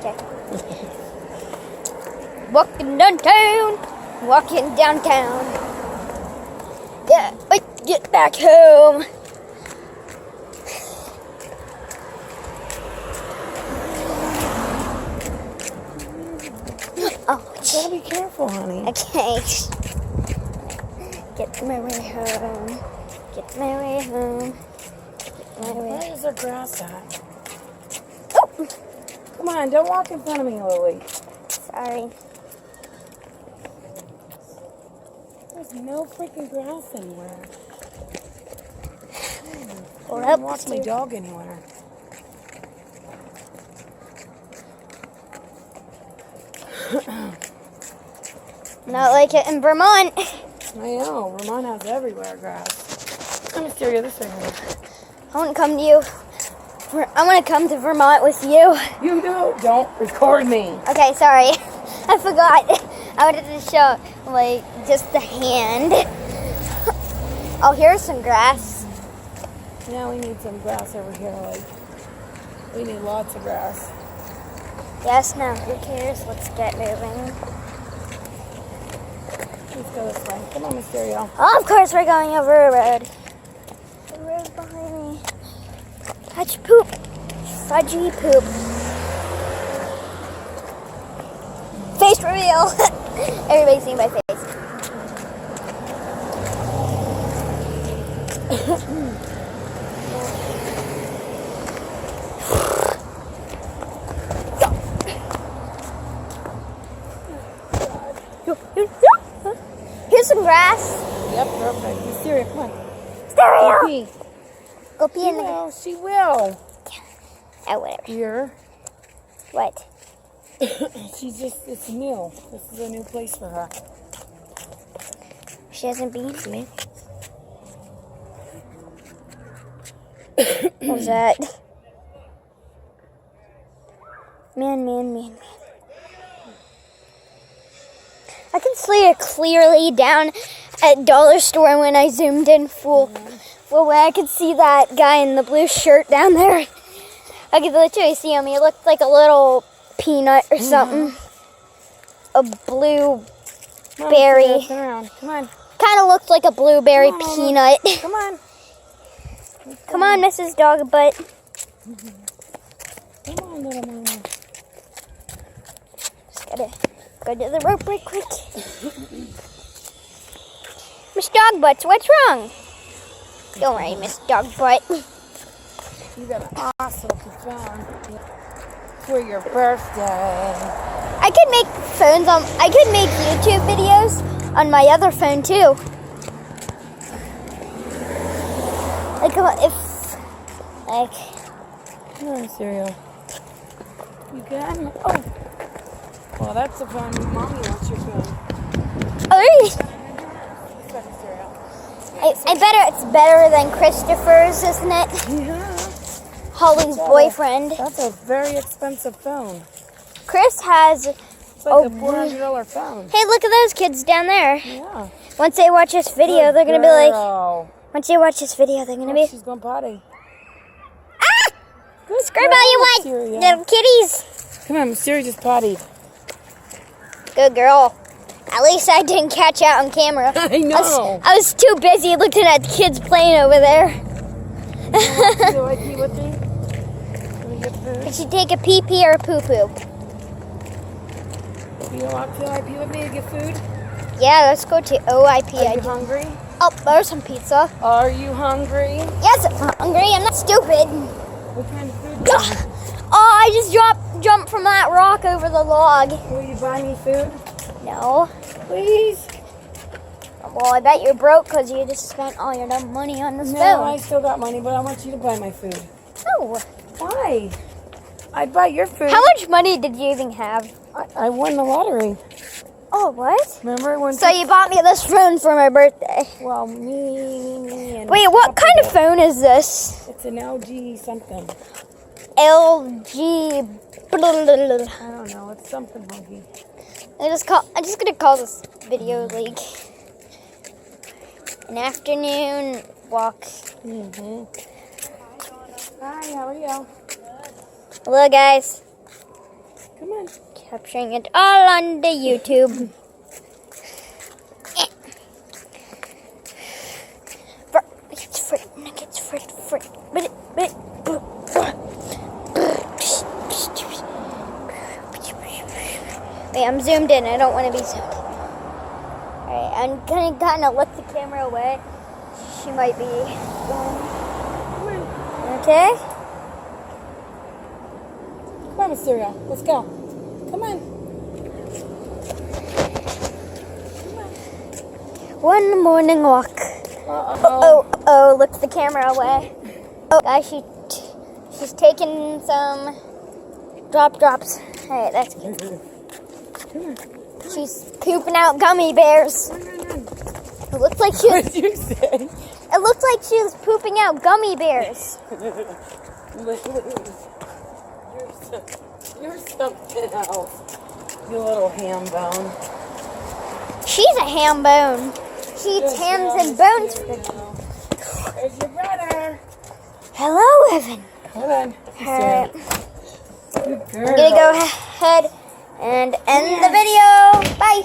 Okay. Walking downtown. Walking downtown. Yeah, let's get back home. Oh, You gotta be careful, honey. okay. Get my way home. Get my way home. Get my way. Where is there grass at? Oh, Come on, don't walk in front of me, Lily. sorry. There's no freaking grass anywhere. Or I up don't walk my to. dog anywhere. Not like it in Vermont. I know, Vermont has everywhere grass. I'm gonna steer you this way, honey. I want to come to you. I want to come to Vermont with you. You don't record me. Okay, sorry. I forgot. I wanted to show, like, just the hand. Oh, here's some grass. Now we need some grass over here, like, we need lots of grass. Yes, now, who cares? Let's get moving. Let's go this way. Come on, Mysterio. Oh, of course we're going over a road. The road's behind me. Fudge poop. Fudgy poop. Face reveal. Everybody's seen my face. Here's some grass. Yep, perfect. Mysterio, come on. Stereo. Go pee. Go pee She in the. will. She will. Oh, whatever. Here. What? She's just, it's new. This is a new place for her. She hasn't been to me. What's that? Man. I can see it clearly down at Dollar Store when I zoomed in full. Well, I could see that guy in the blue shirt down there. I could literally see him. He looked like a little peanut or something. A blue Come on, berry. Mysterio, turn around. Come on. Kind of looked like a blueberry Come on, peanut. Come on. Come on, Mrs. Dog Butt. Come on, little mama. Just gotta go to the rope right quick. Miss Dog Butts, what's wrong? Don't worry, Miss Dog Butt. You got an awesome phone for your birthday. I could make YouTube videos on my other phone too. Like Come on, Mysterio. You got him? Oh. Well, that's the phone. Mommy wants your phone. oh, really? That's Mysterio. I bet it's better than Christopher's, isn't it? Yeah. Holly's boyfriend. That's a very expensive phone. Chris has. It's like a $400 phone. Hey, look at those kids down there. Yeah. Once they watch this video, they're gonna be like. Once they watch this video, they're gonna be. She's going potty. Ah! Good Scream all you want, Mysterio. little kitties. Come on, Mysterio just pottied. Good girl. At least I didn't catch out on camera. I know. I was too busy looking at the kids playing over there. Do I pee with me? Let me get food. Did she take a pee pee or a poo poo? You want to IP with me to get food? Yeah, let's go to OIP. Are you hungry? Oh, there's some pizza. Are you hungry? Yes, I'm hungry. I'm not stupid. What kind of food do you want? Oh, I just jumped from that rock over the log. Will you buy me food? No. Please? Well, I bet you're broke because you just spent all your dumb money on this No, phone. I still got money, but I want you to buy my food. No. Why? I'd buy your food. How much money did you even have? I won the lottery. Oh, what? Remember when? So you bought me this phone for my birthday. Well, me, and Wait, what kind of phone is this? It's an LG something. LG. I don't know. It's something funky. I'm just gonna call this video like an afternoon walk. Mm-hmm. Hi, how are you? Hello, guys. Come on. Capturing it all on the YouTube. It's fruit. Wait, I'm zoomed in. I don't want to be zoomed. Alright, I'm gonna look the camera away. She might be going. Okay? Come on, Mysterio. Let's go. Come on. One morning walk. Oh, look the camera away. Oh, guys, she's taking some drops. Alright, that's good. Come on. She's pooping out gummy bears. It looks like she What was, did you say? it looked like she was pooping out gummy bears. You're something else. You little ham bone. She's a ham bone. She eats hams and bones. There's your brother. Hello, Evan. Hold on. Alright, Good girl. I'm gonna go ahead and end the video. Bye.